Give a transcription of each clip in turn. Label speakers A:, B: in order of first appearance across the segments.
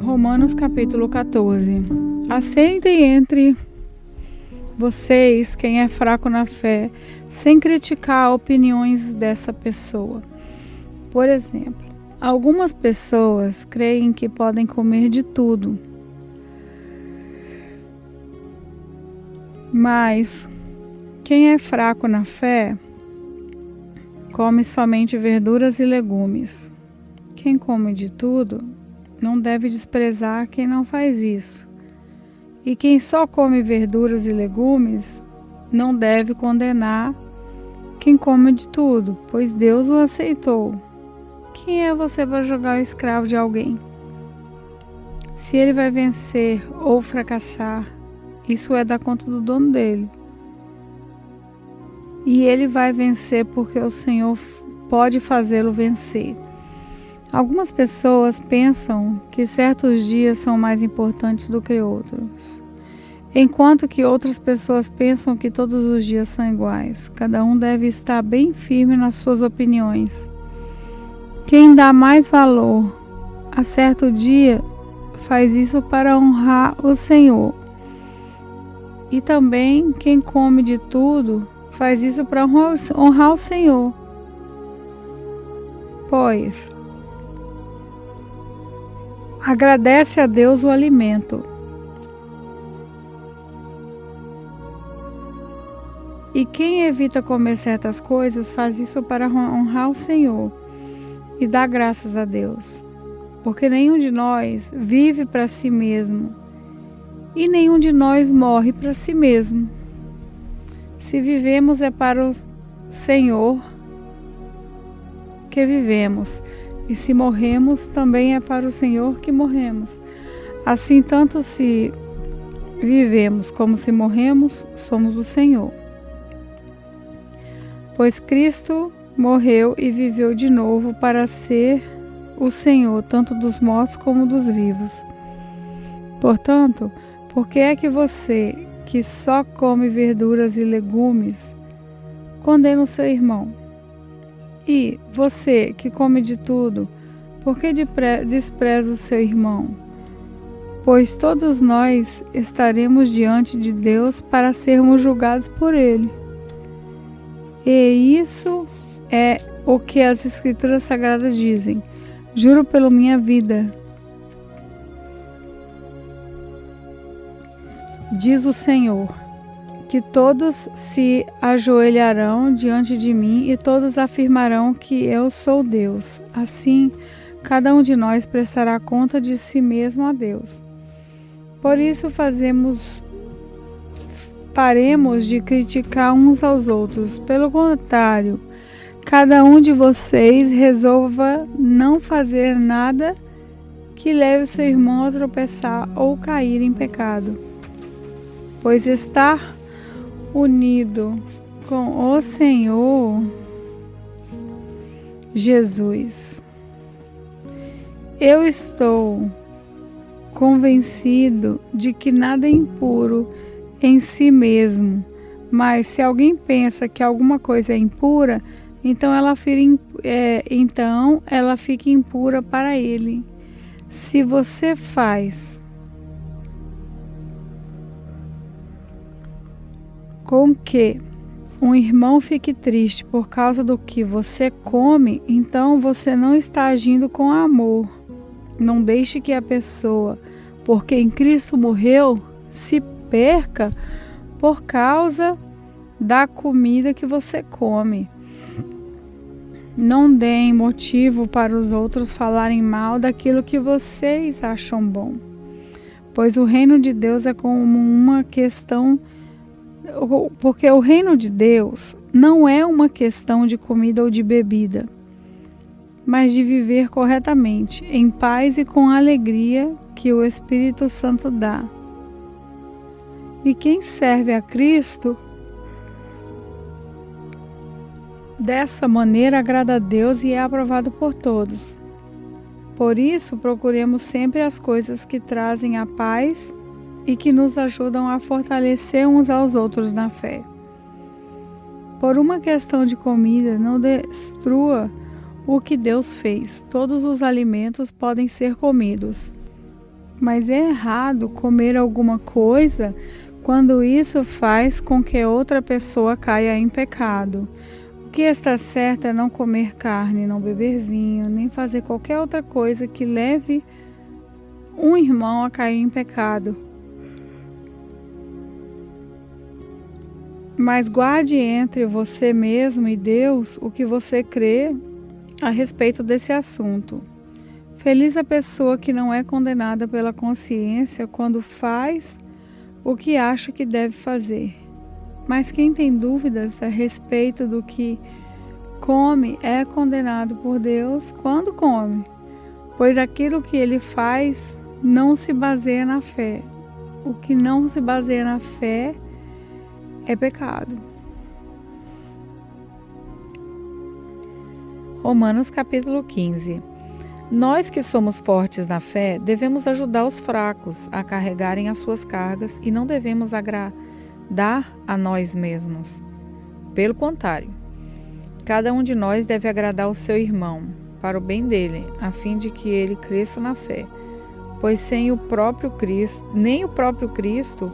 A: Romanos capítulo 14. Aceitem entre vocês quem é fraco na fé, sem criticar opiniões dessa pessoa. Por exemplo, algumas pessoas creem que podem comer de tudo, mas quem é fraco na fé come somente verduras e legumes. Quem come de tudo não deve desprezar quem não faz isso. E quem só come verduras e legumes não deve condenar quem come de tudo, pois Deus o aceitou. Quem é você para julgar o escravo de alguém? Se ele vai vencer ou fracassar, isso é da conta do dono dele. E ele vai vencer porque o Senhor pode fazê-lo vencer. Algumas pessoas pensam que certos dias são mais importantes do que outros, enquanto que outras pessoas pensam que todos os dias são iguais. Cada um deve estar bem firme nas suas opiniões. Quem dá mais valor a certo dia faz isso para honrar o Senhor. E também quem come de tudo faz isso para honrar o Senhor. Pois agradece a Deus o alimento. E quem evita comer certas coisas faz isso para honrar o Senhor e dar graças a Deus. Porque nenhum de nós vive para si mesmo e nenhum de nós morre para si mesmo. Se vivemos é para o Senhor que vivemos. E se morremos, também é para o Senhor que morremos. Assim, tanto se vivemos como se morremos, somos do Senhor. Pois Cristo morreu e viveu de novo para ser o Senhor, tanto dos mortos como dos vivos. Portanto, por que é que você, que só come verduras e legumes, condena o seu irmão? E você, que come de tudo, por que despreza o seu irmão? Pois todos nós estaremos diante de Deus para sermos julgados por Ele. E isso é o que as Escrituras Sagradas dizem. Juro pela minha vida, diz o Senhor, que todos se ajoelharão diante de mim e todos afirmarão que eu sou Deus. Assim, cada um de nós prestará conta de si mesmo a Deus. Por isso paremos de criticar uns aos outros. Pelo contrário, cada um de vocês resolva não fazer nada que leve seu irmão a tropeçar ou cair em pecado. Pois estar unido com o Senhor Jesus, eu estou convencido de que nada é impuro em si mesmo, mas se alguém pensa que alguma coisa é impura, então ela fica impura para ele. Se você faz com que um irmão fique triste por causa do que você come, então você não está agindo com amor. Não deixe que a pessoa, por quem Cristo morreu, se perca por causa da comida que você come. Não deem motivo para os outros falarem mal daquilo que vocês acham bom, pois o reino de Deus é como uma questão. Porque o reino de Deus não é uma questão de comida ou de bebida, mas de viver corretamente, em paz e com a alegria que o Espírito Santo dá. E quem serve a Cristo dessa maneira agrada a Deus e é aprovado por todos. Por isso, procuremos sempre as coisas que trazem a paz e que nos ajudam a fortalecer uns aos outros na fé. Por uma questão de comida, não destrua o que Deus fez. Todos os alimentos podem ser comidos. Mas é errado comer alguma coisa quando isso faz com que outra pessoa caia em pecado. O que está certo é não comer carne, não beber vinho, nem fazer qualquer outra coisa que leve um irmão a cair em pecado. Mas guarde entre você mesmo e Deus o que você crê a respeito desse assunto. Feliz a pessoa que não é condenada pela consciência quando faz o que acha que deve fazer. Mas quem tem dúvidas a respeito do que come é condenado por Deus quando come, pois aquilo que ele faz não se baseia na fé. O que não se baseia na fé é pecado.
B: Romanos capítulo 15. Nós que somos fortes na fé, devemos ajudar os fracos a carregarem as suas cargas e não devemos agradar a nós mesmos. Pelo contrário, cada um de nós deve agradar o seu irmão, para o bem dele, a fim de que ele cresça na fé. Pois nem o próprio Cristo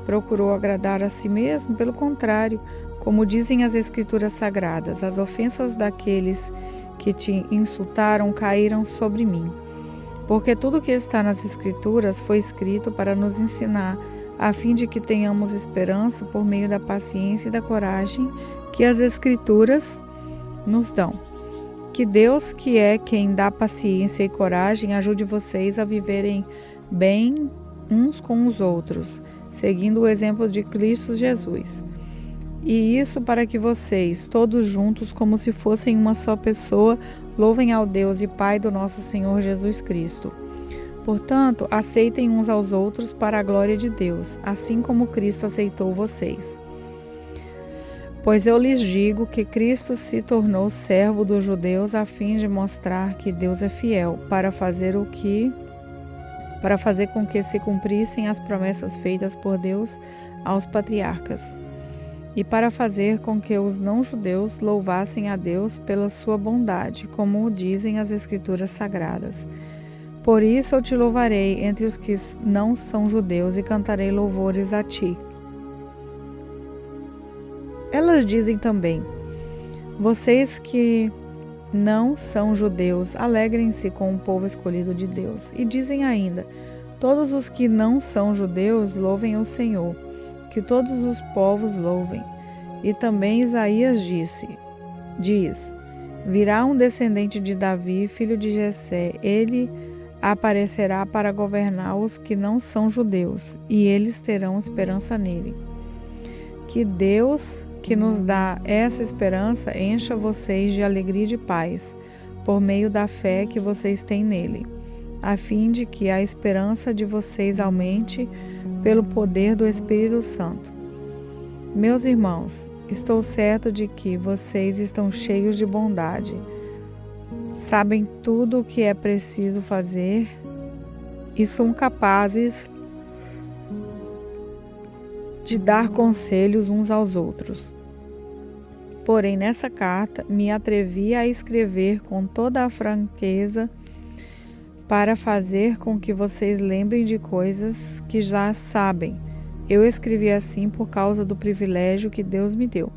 B: procurou agradar a si mesmo, pelo contrário, como dizem as Escrituras Sagradas, as ofensas daqueles que te insultaram caíram sobre mim. Porque tudo que está nas Escrituras foi escrito para nos ensinar, a fim de que tenhamos esperança por meio da paciência e da coragem que as Escrituras nos dão. Que Deus, que é quem dá paciência e coragem, ajude vocês a viverem bem uns com os outros, seguindo o exemplo de Cristo Jesus. E isso para que vocês, todos juntos, como se fossem uma só pessoa, louvem ao Deus e Pai do nosso Senhor Jesus Cristo. Portanto, aceitem uns aos outros para a glória de Deus, assim como Cristo aceitou vocês. Pois eu lhes digo que Cristo se tornou servo dos judeus a fim de mostrar que Deus é fiel, para fazer com que se cumprissem as promessas feitas por Deus aos patriarcas, e para fazer com que os não-judeus louvassem a Deus pela sua bondade, como dizem as Escrituras Sagradas. Por isso eu te louvarei entre os que não são judeus e cantarei louvores a ti. Elas dizem também: vocês que não são judeus, alegrem-se com o povo escolhido de Deus. E dizem ainda: todos os que não são judeus louvem o Senhor, que todos os povos louvem. E também Isaías diz: virá um descendente de Davi, filho de Jessé, ele aparecerá para governar os que não são judeus, e eles terão esperança nele. Que Deus, que nos dá essa esperança, encha vocês de alegria e de paz, por meio da fé que vocês têm nele, a fim de que a esperança de vocês aumente pelo poder do Espírito Santo. Meus irmãos, estou certo de que vocês estão cheios de bondade, sabem tudo o que é preciso fazer e são capazes de dar conselhos uns aos outros. Porém, nessa carta, me atrevi a escrever com toda a franqueza para fazer com que vocês lembrem de coisas que já sabem. Eu escrevi assim por causa do privilégio que Deus me deu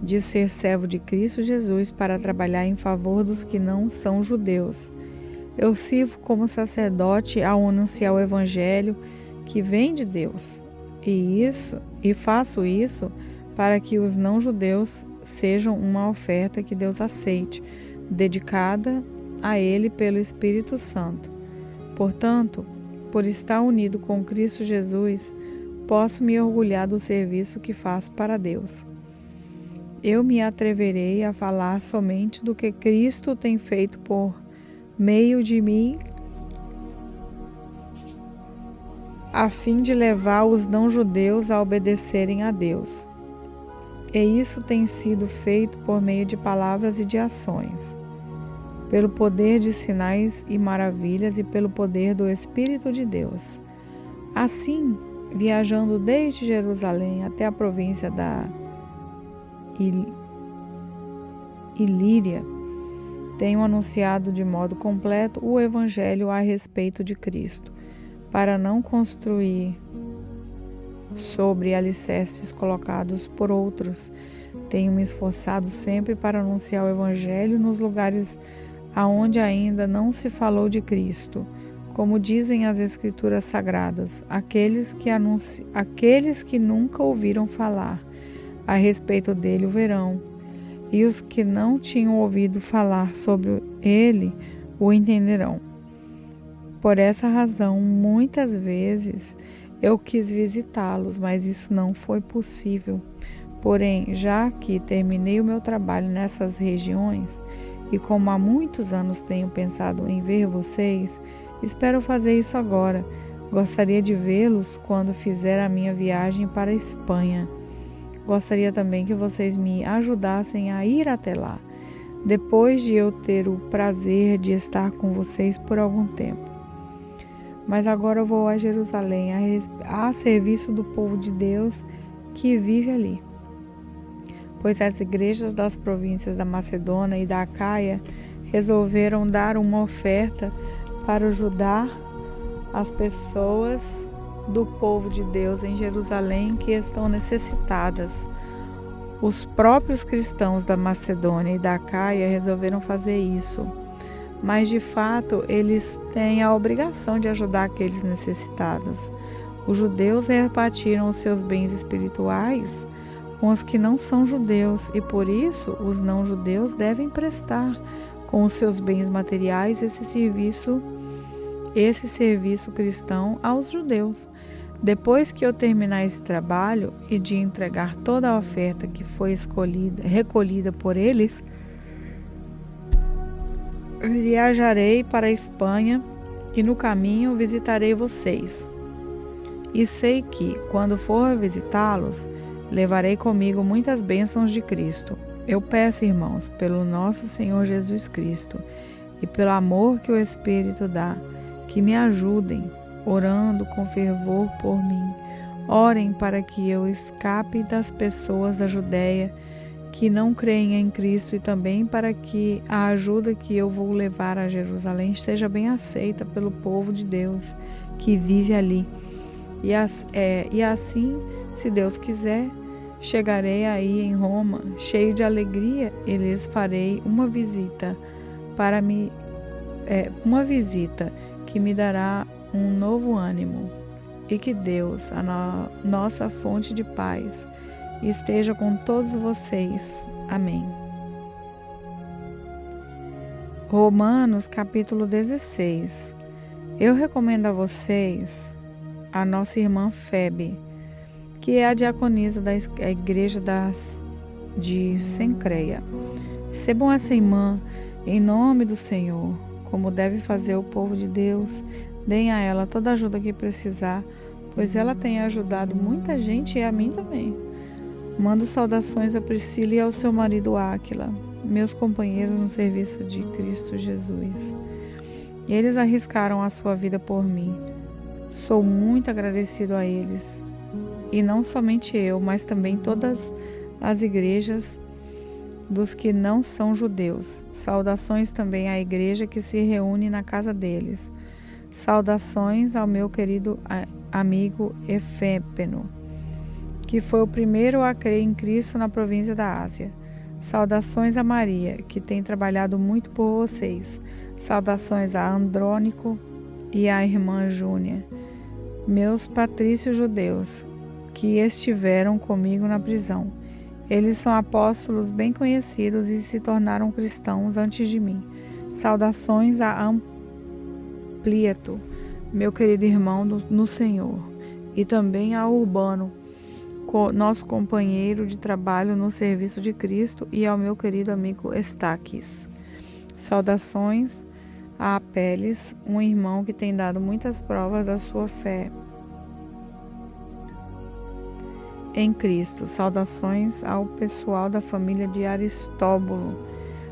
B: de ser servo de Cristo Jesus para trabalhar em favor dos que não são judeus. Eu sirvo como sacerdote ao anunciar o Evangelho que vem de Deus, e faço isso para que os não-judeus sejam uma oferta que Deus aceite, dedicada a Ele pelo Espírito Santo. Portanto, por estar unido com Cristo Jesus, posso me orgulhar do serviço que faço para Deus. Eu me atreverei a falar somente do que Cristo tem feito por meio de mim, a fim de levar os não-judeus a obedecerem a Deus. E isso tem sido feito por meio de palavras e de ações, pelo poder de sinais e maravilhas e pelo poder do Espírito de Deus. Assim, viajando desde Jerusalém até a província da Ilíria, tenho anunciado de modo completo o Evangelho a respeito de Cristo, para não construir sobre alicerces colocados por outros. Tenho me esforçado sempre para anunciar o Evangelho nos lugares aonde ainda não se falou de Cristo. Como dizem as Escrituras Sagradas, aqueles que nunca ouviram falar a respeito dele o verão, e os que não tinham ouvido falar sobre ele o entenderão. Por essa razão, muitas vezes eu quis visitá-los, mas isso não foi possível. Porém, já que terminei o meu trabalho nessas regiões, e como há muitos anos tenho pensado em ver vocês, espero fazer isso agora. Gostaria de vê-los quando fizer a minha viagem para a Espanha. Gostaria também que vocês me ajudassem a ir até lá, depois de eu ter o prazer de estar com vocês por algum tempo. Mas agora eu vou a Jerusalém, a serviço do povo de Deus que vive ali. Pois as igrejas das províncias da Macedônia e da Acaia resolveram dar uma oferta para ajudar as pessoas do povo de Deus em Jerusalém que estão necessitadas. Os próprios cristãos da Macedônia e da Acaia resolveram fazer isso, mas de fato eles têm a obrigação de ajudar aqueles necessitados. Os judeus repartiram os seus bens espirituais com os que não são judeus, e por isso os não-judeus devem prestar com os seus bens materiais esse serviço cristão aos judeus. Depois que eu terminar esse trabalho e de entregar toda a oferta que foi recolhida por eles, viajarei para a Espanha e no caminho visitarei vocês. E sei que, quando for visitá-los, levarei comigo muitas bênçãos de Cristo. Eu peço, irmãos, pelo nosso Senhor Jesus Cristo e pelo amor que o Espírito dá, que me ajudem, orando com fervor por mim. Orem para que eu escape das pessoas da Judéia que não creem em Cristo, e também para que a ajuda que eu vou levar a Jerusalém seja bem aceita pelo povo de Deus que vive ali. E assim, se Deus quiser, chegarei aí em Roma, cheio de alegria, e lhes farei uma visita que me dará um novo ânimo. E que Deus, a nossa fonte de paz, esteja com todos vocês. Amém. Romanos capítulo 16. Eu recomendo a vocês a nossa irmã Febe, que é a diaconisa da igreja de Cencreia. Recebam essa irmã em nome do Senhor, como deve fazer o povo de Deus. Deem a ela toda a ajuda que precisar, pois ela tem ajudado muita gente e a mim também. Mando saudações a Priscila e ao seu marido Áquila, meus companheiros no serviço de Cristo Jesus. Eles arriscaram a sua vida por mim. Sou muito agradecido a eles. E não somente eu, mas também todas as igrejas dos que não são judeus. Saudações também à igreja que se reúne na casa deles. Saudações ao meu querido amigo Efépeno, que foi o primeiro a crer em Cristo na província da Ásia. Saudações a Maria, que tem trabalhado muito por vocês. Saudações a Andrônico e à irmã Júnia, meus patrícios judeus, que estiveram comigo na prisão. Eles são apóstolos bem conhecidos e se tornaram cristãos antes de mim. Saudações a Amplieto, meu querido irmão no Senhor, e também a Urbano, nosso companheiro de trabalho no serviço de Cristo, e ao meu querido amigo Estaques. Saudações a Apeles, um irmão que tem dado muitas provas da sua fé em Cristo. Saudações ao pessoal da família de Aristóbulo.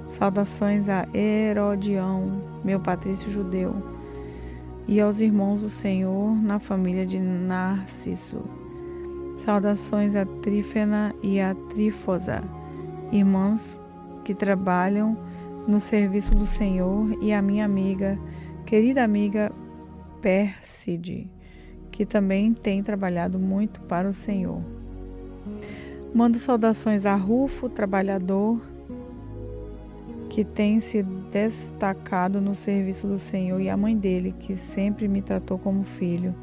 B: Saudações a Herodião, meu patrício judeu, e aos irmãos do Senhor na família de Narciso. Saudações a Trífena e a Trífosa, irmãs que trabalham no serviço do Senhor, e a minha querida amiga Perside, que também tem trabalhado muito para o Senhor. Mando saudações a Rufo, trabalhador, que tem se destacado no serviço do Senhor, e a mãe dele, que sempre me tratou como filho.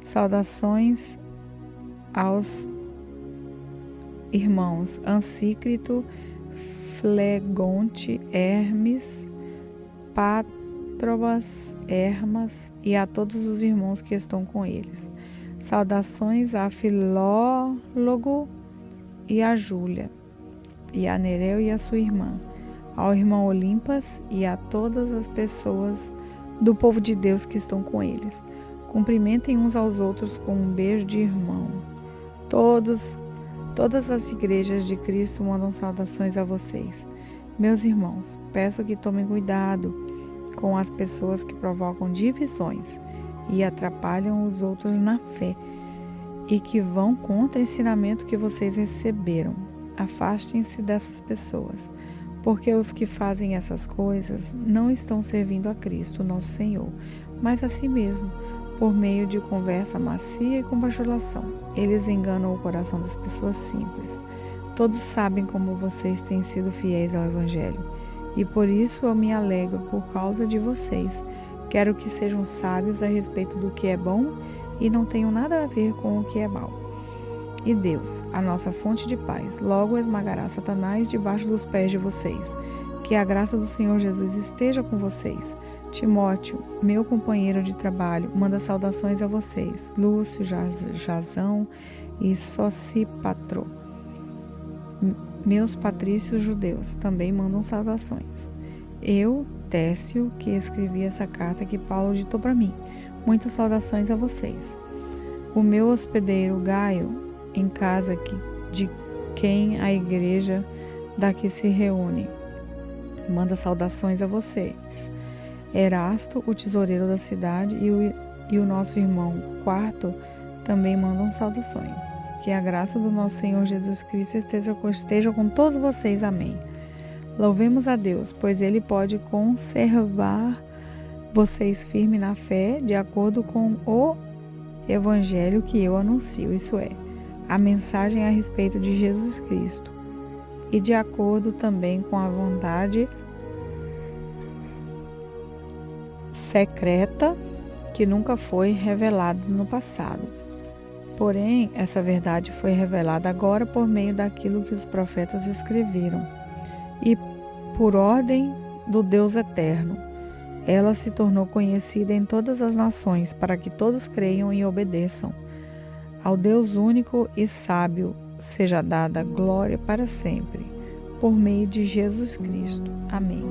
B: Saudações aos irmãos Ansícrito, Flegonte, Hermes, Patrobas, Hermas e a todos os irmãos que estão com eles. Saudações a Filólogo e a Júlia, e a Nereu e a sua irmã, ao irmão Olimpas e a todas as pessoas do povo de Deus que estão com eles. Cumprimentem uns aos outros com um beijo de irmão. Todas as igrejas de Cristo mandam saudações a vocês. Meus irmãos, peço que tomem cuidado com as pessoas que provocam divisões e atrapalham os outros na fé e que vão contra o ensinamento que vocês receberam. Afastem-se dessas pessoas, porque os que fazem essas coisas não estão servindo a Cristo, nosso Senhor, mas a si mesmo, por meio de conversa macia e com bajulação. Eles enganam o coração das pessoas simples. Todos sabem como vocês têm sido fiéis ao Evangelho, e por isso eu me alegro por causa de vocês. Quero que sejam sábios a respeito do que é bom e não tenham nada a ver com o que é mal. E Deus, a nossa fonte de paz, logo esmagará Satanás debaixo dos pés de vocês. Que a graça do Senhor Jesus esteja com vocês. Timóteo, meu companheiro de trabalho, manda saudações a vocês. Lúcio, Jazão e Sosipatro, meus patrícios judeus, também mandam saudações. Eu, Técio, que escrevi essa carta que Paulo ditou para mim. Muitas saudações a vocês. O meu hospedeiro Gaio, em casa de quem a igreja daqui se reúne, manda saudações a vocês. Erasto, o tesoureiro da cidade, e o nosso irmão Quarto também mandam saudações. Que a graça do nosso Senhor Jesus Cristo esteja com todos vocês. Amém. Louvemos a Deus, pois Ele pode conservar vocês firmes na fé, de acordo com o Evangelho que eu anuncio, isso é, a mensagem a respeito de Jesus Cristo, e de acordo também com a vontade secreta que nunca foi revelada no passado. Porém, essa verdade foi revelada agora por meio daquilo que os profetas escreveram, e por ordem do Deus eterno. Ela se tornou conhecida em todas as nações, para que todos creiam e obedeçam. Ao Deus único e sábio seja dada glória para sempre, por meio de Jesus Cristo. Amém.